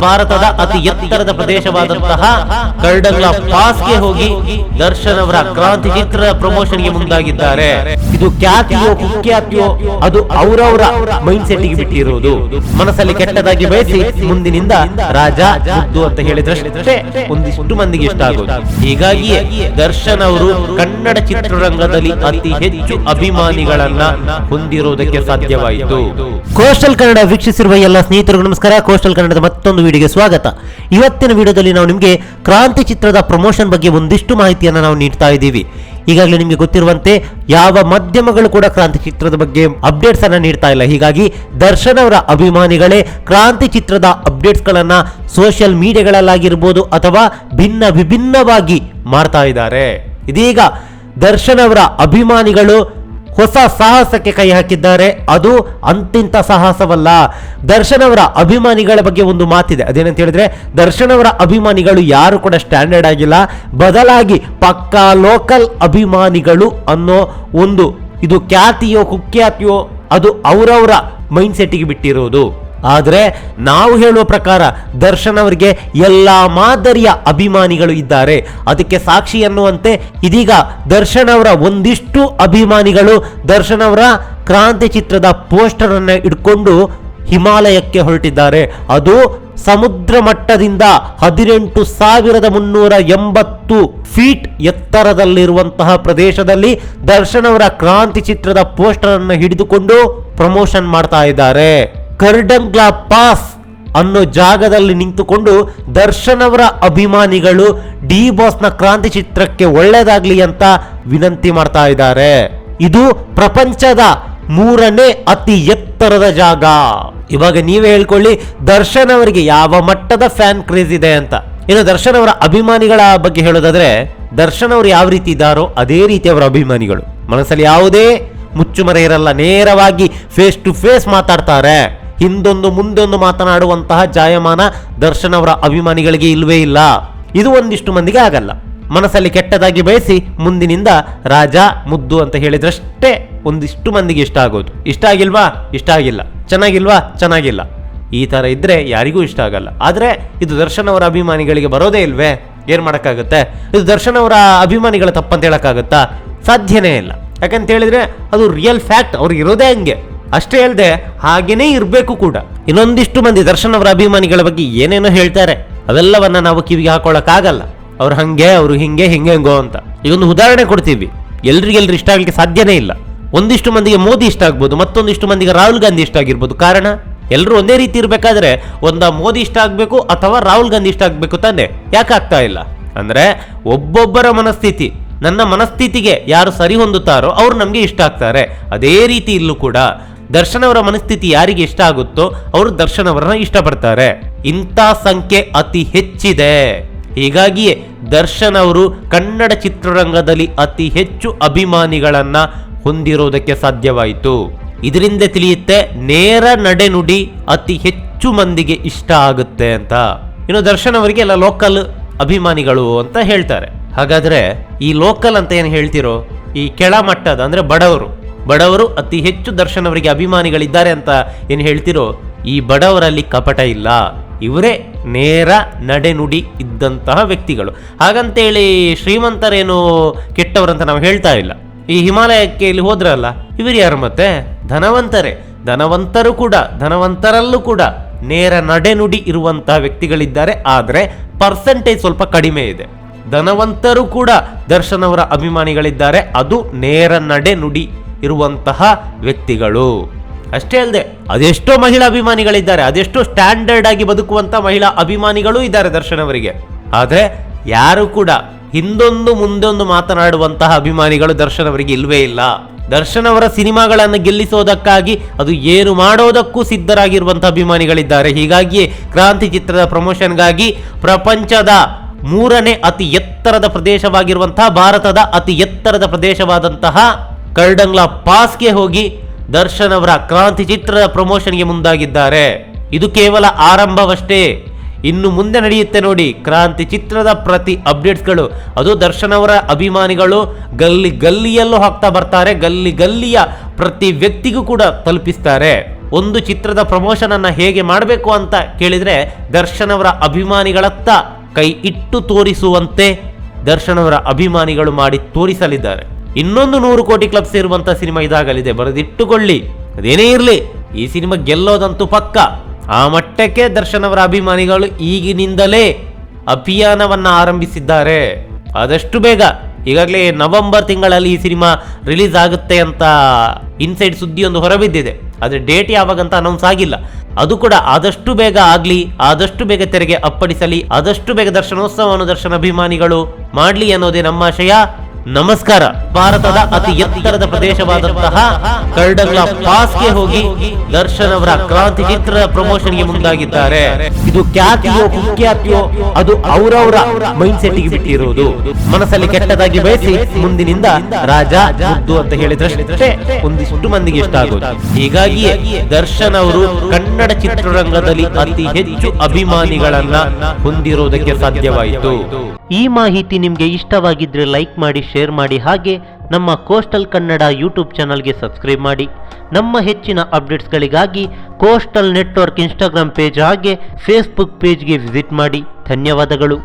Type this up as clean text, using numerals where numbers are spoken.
ಭಾರತದ ಅತಿ ಎತ್ತರದ ಪ್ರದೇಶವಾದಂತಹ ಕರ್ಡಂಗ್ಲಾ ಪಾಸ್ಗೆ ಹೋಗಿ ದರ್ಶನ್ ಅವರ ಕ್ರಾಂತಿ ಚಿತ್ರದ ಪ್ರಮೋಷನ್ಗೆ ಮುಂದಾಗಿದ್ದಾರೆ. ಇದು ಖ್ಯಾತಿಯೋ ಕುಖ್ಯಾತಿಯೋ ಅದು ಅವರವರ ಮೈಂಡ್ ಸೆಟ್ ಗೆ ಬಿಟ್ಟಿರುವುದು. ಮನಸ್ಸಲ್ಲಿ ಕೆಟ್ಟದಾಗಿ ಬಯಸಿ ಮುಂದಿನಿಂದ ರಾಜ ಮುದ್ದು ಅಂತ ಹೇಳಿದ್ರಷ್ಟೇ ಒಂದಿಷ್ಟು ಮಂದಿಗೆ ಇಷ್ಟ ಆಗೋದು. ಹೀಗಾಗಿಯೇ ದರ್ಶನ್ ಅವರು ಕನ್ನಡ ಚಿತ್ರರಂಗದಲ್ಲಿ ಅತಿ ಹೆಚ್ಚು ಅಭಿಮಾನಿಗಳನ್ನ ಹೊಂದಿರುವುದಕ್ಕೆ ಸಾಧ್ಯವಾಯಿತು. ಕೋಸ್ಟಲ್ ಕನ್ನಡ ವೀಕ್ಷಿಸಿರುವ ಎಲ್ಲ ಸ್ನೇಹಿತರಿಗೂ ನಮಸ್ಕಾರ. ಕೋಸ್ಟಲ್ ಕನ್ನಡದ ಮತ್ತೊಂದು ವಿಡಿಯೋಗೆ ಸ್ವಾಗತ. ಇವತ್ತಿನ ವಿಡಿಯೋದಲ್ಲಿ ನಾವು ನಿಮಗೆ ಕ್ರಾಂತಿ ಚಿತ್ರದ ಪ್ರಮೋಷನ್ ಬಗ್ಗೆ ಒಂದಿಷ್ಟು ಮಾಹಿತಿಯನ್ನು ನಾವು ನೀಡ್ತಾ ಇದ್ದೀವಿ. ಈಗಾಗಲೇ ನಿಮಗೆ ಗೊತ್ತಿರುವಂತೆ ಯಾವ ಮಾಧ್ಯಮಗಳು ಕೂಡ ಕ್ರಾಂತಿ ಚಿತ್ರದ ಬಗ್ಗೆ ಅಪ್ಡೇಟ್ಸ್ ಅನ್ನ ನೀಡ್ತಾ ಇಲ್ಲ. ಹೀಗಾಗಿ ದರ್ಶನ್ ಅವರ ಅಭಿಮಾನಿಗಳೇ ಕ್ರಾಂತಿ ಚಿತ್ರದ ಅಪ್ಡೇಟ್ಸ್ ಗಳನ್ನ ಸೋಷಿಯಲ್ ಮೀಡಿಯಾಗಳಲ್ಲಾಗಿರ್ಬೋದು ಅಥವಾ ವಿಭಿನ್ನವಾಗಿ ಮಾಡ್ತಾ ಇದ್ದಾರೆ. ಇದೀಗ ದರ್ಶನ್ ಅವರ ಅಭಿಮಾನಿಗಳು ಹೊಸ ಸಾಹಸಕ್ಕೆ ಕೈ ಹಾಕಿದ್ದಾರೆ. ಅದು ಅಂತಿಂತ ಸಾಹಸವಲ್ಲ. ದರ್ಶನ್ ಅವರ ಅಭಿಮಾನಿಗಳ ಬಗ್ಗೆ ಒಂದು ಮಾತಿದೆ. ಅದೇನಂತ ಹೇಳಿದ್ರೆ, ದರ್ಶನ್ ಅವರ ಅಭಿಮಾನಿಗಳು ಯಾರು ಕೂಡ ಸ್ಟ್ಯಾಂಡರ್ಡ್ ಆಗಿಲ್ಲ, ಬದಲಾಗಿ ಪಕ್ಕಾ ಲೋಕಲ್ ಅಭಿಮಾನಿಗಳು ಅನ್ನೋ ಒಂದು, ಇದು ಖ್ಯಾತಿಯೋ ಕುಖ್ಯಾತಿಯೋ ಅದು ಅವರವರ ಮೈಂಡ್ ಸೆಟ್ಗೆ ಬಿಟ್ಟಿರೋದು. ಆದರೆ ನಾವು ಹೇಳುವ ಪ್ರಕಾರ ದರ್ಶನ್ ಅವರಿಗೆ ಎಲ್ಲಾ ಮಾದರಿಯ ಅಭಿಮಾನಿಗಳು ಇದ್ದಾರೆ. ಅದಕ್ಕೆ ಸಾಕ್ಷಿ ಅನ್ನುವಂತೆ ಇದೀಗ ದರ್ಶನ್ ಅವರ ಒಂದಿಷ್ಟು ಅಭಿಮಾನಿಗಳು ದರ್ಶನ್ ಅವರ ಕ್ರಾಂತಿ ಚಿತ್ರದ ಪೋಸ್ಟರ್ ಅನ್ನು ಇಟ್ಕೊಂಡು ಹಿಮಾಲಯಕ್ಕೆ ಹೊರಟಿದ್ದಾರೆ. ಅದು ಸಮುದ್ರ ಮಟ್ಟದಿಂದ 18,380 ಫೀಟ್ ಎತ್ತರದಲ್ಲಿರುವಂತಹ ಪ್ರದೇಶದಲ್ಲಿ ದರ್ಶನ್ ಅವರ ಕ್ರಾಂತಿ ಚಿತ್ರದ ಪೋಸ್ಟರ್ ಅನ್ನು ಹಿಡಿದುಕೊಂಡು ಪ್ರಮೋಷನ್ ಮಾಡ್ತಾ ಇದ್ದಾರೆ. ಕರ್ಡಂಗ್ಲಾ ಪಾಸ್ ಅನ್ನೋ ಜಾಗದಲ್ಲಿ ನಿಂತುಕೊಂಡು ದರ್ಶನ್ ಅವರ ಅಭಿಮಾನಿಗಳು ಡಿ ಬಾಸ್ನ ಕ್ರಾಂತಿ ಚಿತ್ರಕ್ಕೆ ಒಳ್ಳೆಯದಾಗ್ಲಿ ಅಂತ ವಿನಂತಿ ಮಾಡ್ತಾ ಇದ್ದಾರೆ. ಇದು ಪ್ರಪಂಚದ 3ನೇ ಅತಿ ಎತ್ತರದ ಜಾಗ. ಇವಾಗ ನೀವೇ ಹೇಳ್ಕೊಳ್ಳಿ, ದರ್ಶನ್ ಅವರಿಗೆ ಯಾವ ಮಟ್ಟದ ಫ್ಯಾನ್ ಕ್ರೇಜ್ ಇದೆ ಅಂತ. ಇನ್ನು ದರ್ಶನ್ ಅವರ ಅಭಿಮಾನಿಗಳ ಬಗ್ಗೆ ಹೇಳೋದಾದ್ರೆ, ದರ್ಶನ್ ಅವರು ಯಾವ ರೀತಿ ಇದ್ದಾರೋ ಅದೇ ರೀತಿ ಅವರ ಅಭಿಮಾನಿಗಳು. ಮನಸ್ಸಲ್ಲಿ ಯಾವುದೇ ಮುಚ್ಚುಮರೆ ಇರಲ್ಲ, ನೇರವಾಗಿ ಫೇಸ್ ಟು ಫೇಸ್ ಮಾತಾಡ್ತಾರೆ. ಹಿಂದೊಂದು ಮುಂದೊಂದು ಮಾತನಾಡುವಂತಹ ಜಾಯಮಾನ ದರ್ಶನ್ ಅವರ ಅಭಿಮಾನಿಗಳಿಗೆ ಇಲ್ವೇ ಇಲ್ಲ. ಇದು ಒಂದಿಷ್ಟು ಮಂದಿಗೆ ಆಗಲ್ಲ. ಮನಸ್ಸಲ್ಲಿ ಕೆಟ್ಟದಾಗಿ ಬಯಸಿ ಮುಂದಿನಿಂದ ರಾಜ ಮುದ್ದು ಅಂತ ಹೇಳಿದ್ರಷ್ಟೇ ಒಂದಿಷ್ಟು ಮಂದಿಗೆ ಇಷ್ಟ ಆಗೋದು. ಇಷ್ಟ ಆಗಿಲ್ವಾ? ಇಷ್ಟ ಆಗಿಲ್ಲ. ಚೆನ್ನಾಗಿಲ್ವಾ? ಚೆನ್ನಾಗಿಲ್ಲ. ಈ ತರ ಇದ್ರೆ ಯಾರಿಗೂ ಇಷ್ಟ ಆಗಲ್ಲ. ಆದ್ರೆ ಇದು ದರ್ಶನ್ ಅವರ ಅಭಿಮಾನಿಗಳಿಗೆ ಬರೋದೇ ಇಲ್ವೇ? ಏನ್ ಮಾಡಕ್ಕಾಗತ್ತೆ? ಇದು ದರ್ಶನ್ ಅವರ ಅಭಿಮಾನಿಗಳ ತಪ್ಪಂತ ಹೇಳಕ್ಕಾಗತ್ತಾ? ಸಾಧ್ಯನೇ ಇಲ್ಲ. ಯಾಕಂತ ಹೇಳಿದ್ರೆ ಅದು ರಿಯಲ್ ಫ್ಯಾಕ್ಟ್. ಅವ್ರಿಗೆ ಇರೋದೇ ಹಂಗೆ. ಅಷ್ಟೇ ಅಲ್ಲದೆ ಹಾಗೇನೇ ಇರಬೇಕು ಕೂಡ. ಇನ್ನೊಂದಿಷ್ಟು ಮಂದಿ ದರ್ಶನ್ ಅವರ ಅಭಿಮಾನಿಗಳ ಬಗ್ಗೆ ಏನೇನೋ ಹೇಳ್ತಾರೆ. ಅವೆಲ್ಲವನ್ನ ನಾವು ಕಿವಿಗೆ ಹಾಕೊಳ್ಳಕ್ಕಾಗಲ್ಲ. ಅವ್ರು ಹಂಗೆ, ಅವರು ಹಿಂಗೆಂಗೋ ಅಂತ. ಈಗ ಒಂದು ಉದಾಹರಣೆ ಕೊಡ್ತೀವಿ. ಎಲ್ರಿಗೆಲ್ರು ಇಷ್ಟ ಆಗ್ಲಿಕ್ಕೆ ಸಾಧ್ಯನೇ ಇಲ್ಲ. ಒಂದಿಷ್ಟು ಮಂದಿಗೆ ಮೋದಿ ಇಷ್ಟ ಆಗ್ಬೋದು, ಮತ್ತೊಂದಿಷ್ಟು ಮಂದಿಗೆ ರಾಹುಲ್ ಗಾಂಧಿ ಇಷ್ಟ ಆಗಿರ್ಬೋದು. ಕಾರಣ ಎಲ್ಲರೂ ಒಂದೇ ರೀತಿ ಇರಬೇಕಾದ್ರೆ ಒಂದ ಮೋದಿ ಇಷ್ಟ ಆಗ್ಬೇಕು ಅಥವಾ ರಾಹುಲ್ ಗಾಂಧಿ ಇಷ್ಟ ಆಗ್ಬೇಕು ತಾನೆ? ಯಾಕೆ ಆಗ್ತಾ ಇಲ್ಲ ಅಂದ್ರೆ, ಒಬ್ಬೊಬ್ಬರ ಮನಸ್ಥಿತಿ, ನನ್ನ ಮನಸ್ಥಿತಿಗೆ ಯಾರು ಸರಿ ಹೊಂದುತ್ತಾರೋ ಅವ್ರು ನಮ್ಗೆ ಇಷ್ಟ ಆಗ್ತಾರೆ. ಅದೇ ರೀತಿ ಇಲ್ಲೂ ಕೂಡ ದರ್ಶನ್ ಅವರ ಮನಸ್ಥಿತಿ ಯಾರಿಗೆ ಇಷ್ಟ ಆಗುತ್ತೋ ಅವರು ದರ್ಶನ್ ಅವರನ್ನ ಇಷ್ಟಪಡ್ತಾರೆ. ಇಂಥ ಸಂಖ್ಯೆ ಅತಿ ಹೆಚ್ಚಿದೆ. ಹೀಗಾಗಿಯೇ ದರ್ಶನ್ ಅವರು ಕನ್ನಡ ಚಿತ್ರರಂಗದಲ್ಲಿ ಅತಿ ಹೆಚ್ಚು ಅಭಿಮಾನಿಗಳನ್ನ ಹೊಂದಿರೋದಕ್ಕೆ ಸಾಧ್ಯವಾಯಿತು. ಇದರಿಂದ ತಿಳಿಯುತ್ತೆ ನೇರ ನಡೆನುಡಿ ಅತಿ ಹೆಚ್ಚು ಮಂದಿಗೆ ಇಷ್ಟ ಆಗುತ್ತೆ ಅಂತ. ಇನ್ನು ದರ್ಶನ್ ಅವರಿಗೆ ಎಲ್ಲ ಲೋಕಲ್ ಅಭಿಮಾನಿಗಳು ಅಂತ ಹೇಳ್ತಾರೆ. ಹಾಗಾದ್ರೆ ಈ ಲೋಕಲ್ ಅಂತ ಏನು ಹೇಳ್ತಿರೋ, ಈ ಕೆಳಮಟ್ಟದ ಅಂದ್ರೆ ಬಡವರು ಅತಿ ಹೆಚ್ಚು ದರ್ಶನ್ ಅವರಿಗೆ ಅಭಿಮಾನಿಗಳಿದ್ದಾರೆ ಅಂತ ಏನು ಹೇಳ್ತಿರೋ, ಈ ಬಡವರಲ್ಲಿ ಕಪಟ ಇಲ್ಲ. ಇವರೇ ನೇರ ನಡೆನುಡಿ ಇದ್ದಂತಹ ವ್ಯಕ್ತಿಗಳು. ಹಾಗಂತೇಳಿ ಶ್ರೀಮಂತರೇನು ಕೆಟ್ಟವರಂತ ನಾವು ಹೇಳ್ತಾ ಇಲ್ಲ. ಈ ಹಿಮಾಲಯಕ್ಕೆ ಇಲ್ಲಿ ಹೋದ್ರಲ್ಲ, ಇವರು ಯಾರು ಮತ್ತೆ? ಧನವಂತರಲ್ಲೂ ಕೂಡ ನೇರ ನಡೆನುಡಿ ಇರುವಂತಹ ವ್ಯಕ್ತಿಗಳಿದ್ದಾರೆ. ಆದ್ರೆ ಪರ್ಸೆಂಟೇಜ್ ಸ್ವಲ್ಪ ಕಡಿಮೆ ಇದೆ. ಧನವಂತರು ಕೂಡ ದರ್ಶನ್ ಅವರ ಅಭಿಮಾನಿಗಳಿದ್ದಾರೆ. ಅದು ನೇರ ನಡೆನುಡಿ ಇರುವಂತಹ ವ್ಯಕ್ತಿಗಳು. ಅಷ್ಟೇ ಅಲ್ಲದೆ ಅದೆಷ್ಟೋ ಮಹಿಳಾ ಅಭಿಮಾನಿಗಳಿದ್ದಾರೆ, ಅದೆಷ್ಟೋ ಸ್ಟ್ಯಾಂಡರ್ಡ್ ಆಗಿ ಬದುಕುವಂತ ಮಹಿಳಾ ಅಭಿಮಾನಿಗಳು ಇದ್ದಾರೆ ದರ್ಶನ್ ಅವರಿಗೆ. ಆದ್ರೆ ಯಾರು ಕೂಡ ಹಿಂದೊಂದು ಮುಂದೊಂದು ಮಾತನಾಡುವಂತಹ ಅಭಿಮಾನಿಗಳು ದರ್ಶನ್ ಅವರಿಗೆ ಇಲ್ವೇ ಇಲ್ಲ. ದರ್ಶನ್ ಅವರ ಸಿನಿಮಾಗಳನ್ನು ಗೆಲ್ಲಿಸೋದಕ್ಕಾಗಿ ಅದು ಏನು ಮಾಡೋದಕ್ಕೂ ಸಿದ್ಧರಾಗಿರುವಂತಹ ಅಭಿಮಾನಿಗಳಿದ್ದಾರೆ. ಹೀಗಾಗಿ ಕ್ರಾಂತಿ ಚಿತ್ರದ ಪ್ರಮೋಷನ್ಗಾಗಿ ಪ್ರಪಂಚದ 3ನೇ ಅತಿ ಎತ್ತರದ ಪ್ರದೇಶವಾಗಿರುವಂತಹ, ಭಾರತದ ಅತಿ ಎತ್ತರದ ಪ್ರದೇಶವಾದಂತಹ ಕರ್ಡಂಗ್ಲಾ ಪಾಸ್ಗೆ ಹೋಗಿ ದರ್ಶನ್ ಅವರ ಕ್ರಾಂತಿ ಚಿತ್ರದ ಪ್ರಮೋಷನ್ಗೆ ಮುಂದಾಗಿದ್ದಾರೆ. ಇದು ಕೇವಲ ಆರಂಭವಷ್ಟೇ. ಇನ್ನು ಮುಂದೆ ನಡೆಯುತ್ತೆ ನೋಡಿ ಕ್ರಾಂತಿ ಚಿತ್ರದ ಪ್ರತಿ ಅಪ್ಡೇಟ್ಸ್ಗಳು. ಅದು ದರ್ಶನ್ ಅವರ ಅಭಿಮಾನಿಗಳು ಗಲ್ಲಿಯಲ್ಲೂ ಹಾಕ್ತಾ ಬರ್ತಾರೆ. ಗಲ್ಲಿಯ ಪ್ರತಿ ವ್ಯಕ್ತಿಗೂ ಕೂಡ ತಲುಪಿಸ್ತಾರೆ. ಒಂದು ಚಿತ್ರದ ಪ್ರಮೋಷನ್ ಅನ್ನ ಹೇಗೆ ಮಾಡಬೇಕು ಅಂತ ಕೇಳಿದ್ರೆ ದರ್ಶನ್ ಅವರ ಅಭಿಮಾನಿಗಳತ್ತ ಕೈ ಇಟ್ಟು ತೋರಿಸುವಂತೆ ದರ್ಶನ್ ಅವರ ಅಭಿಮಾನಿಗಳು ಮಾಡಿ ತೋರಿಸಲಿದ್ದಾರೆ. ಇನ್ನೊಂದು 100 ಕೋಟಿ ಕ್ಲಬ್ ಸೇರುವಂತ ಸಿನಿಮಾ ಇದಾಗಲಿದೆ, ಬರೆದಿಟ್ಟುಕೊಳ್ಳಿ. ಅದೇನೇ ಇರಲಿ, ಈ ಸಿನಿಮಾ ಗೆಲ್ಲೋದಂತೂ ಪಕ್ಕ. ಆ ಮಟ್ಟಕ್ಕೆ ದರ್ಶನ್ ಅವರ ಅಭಿಮಾನಿಗಳು ಈಗಿನಿಂದಲೇ ಅಭಿಯಾನವನ್ನ ಆರಂಭಿಸಿದ್ದಾರೆ. ಆದಷ್ಟು ಬೇಗ, ಈಗಾಗಲೇ ನವೆಂಬರ್ ತಿಂಗಳಲ್ಲಿ ಈ ಸಿನಿಮಾ ರಿಲೀಸ್ ಆಗುತ್ತೆ ಅಂತ ಇನ್ಸೈಡ್ ಸುದ್ದಿಯೊಂದು ಹೊರಬಿದ್ದಿದೆ. ಆದರೆ ಡೇಟ್ ಯಾವಾಗಂತ ಅನೌನ್ಸ್ ಆಗಿಲ್ಲ. ಅದು ಕೂಡ ಆದಷ್ಟು ಬೇಗ ಆಗ್ಲಿ, ಆದಷ್ಟು ಬೇಗ ತೆರೆಗೆ ಅಪ್ಪಡಿಸಲಿ, ಆದಷ್ಟು ಬೇಗ ದರ್ಶನೋತ್ಸವವನ್ನು ದರ್ಶನ ಅಭಿಮಾನಿಗಳು ಮಾಡ್ಲಿ ಅನ್ನೋದೇ ನಮ್ಮ ಆಶಯ. ನಮಸ್ಕಾರ. ಭಾರತದ ಅತಿ ಎತ್ತರದ ಪ್ರದೇಶವಾದಂತಹ ಕರ್ಡಂಗ್ಲಾ ಪಾಸ್ಗೆ ಹೋಗಿ ದರ್ಶನ್ ಅವರ ಕ್ರಾಂತಿ ಚಿತ್ರದ ಪ್ರಮೋಷನ್ಗೆ ಮುಂದಾಗಿದ್ದಾರೆ. ಇದು ಖ್ಯಾತಿಯೋ ಕುಖ್ಯಾತಿಯೋ ಅದು ಅವರವರ ಮೈಂಡ್ ಸೆಟ್ಗೆ ಬಿಟ್ಟಿರುವುದು. ಮನಸ್ಸಲ್ಲಿ ಕೆಟ್ಟದಾಗಿ ಬಯಸಿ ಮುಂದಿನಿಂದ ರಾಜ ಮುದ್ದು ಅಂತ ಹೇಳಿದ್ರಷ್ಟೇ ಒಂದಿಷ್ಟು ಮಂದಿಗೆ ಇಷ್ಟ ಆಗೋದು. ಹೀಗಾಗಿಯೇ ದರ್ಶನ್ ಅವರು ಕನ್ನಡ ಚಿತ್ರರಂಗದಲ್ಲಿ ಅತಿ ಹೆಚ್ಚು ಅಭಿಮಾನಿಗಳನ್ನ ಹೊಂದಿರುವುದಕ್ಕೆ ಸಾಧ್ಯವಾಯಿತು. ಈ ಮಾಹಿತಿ ನಿಮ್ಗೆ ಇಷ್ಟವಾಗಿದ್ರೆ ಲೈಕ್ ಮಾಡಿ, ಶೇರ್ ಮಾಡಿ, ಹಾಗೆ ನಮ್ಮ ಕೋಸ್ಟಲ್ ಕನ್ನಡ ಯೂಟ್ಯೂಬ್ ಚಾನಲ್ಗೆ ಸಬ್ಸ್ಕ್ರೈಬ್ ಮಾಡಿ. ನಮ್ಮ ಹೆಚ್ಚಿನ ಅಪ್ಡೇಟ್ಸ್ಗಳಿಗಾಗಿ ಕೋಸ್ಟಲ್ ನೆಟ್ವರ್ಕ್ ಇನ್ಸ್ಟಾಗ್ರಾಮ್ ಪೇಜ್ ಹಾಗೆ ಫೇಸ್ಬುಕ್ ಪೇಜ್ಗೆ ವಿಸಿಟ್ ಮಾಡಿ. ಧನ್ಯವಾದಗಳು.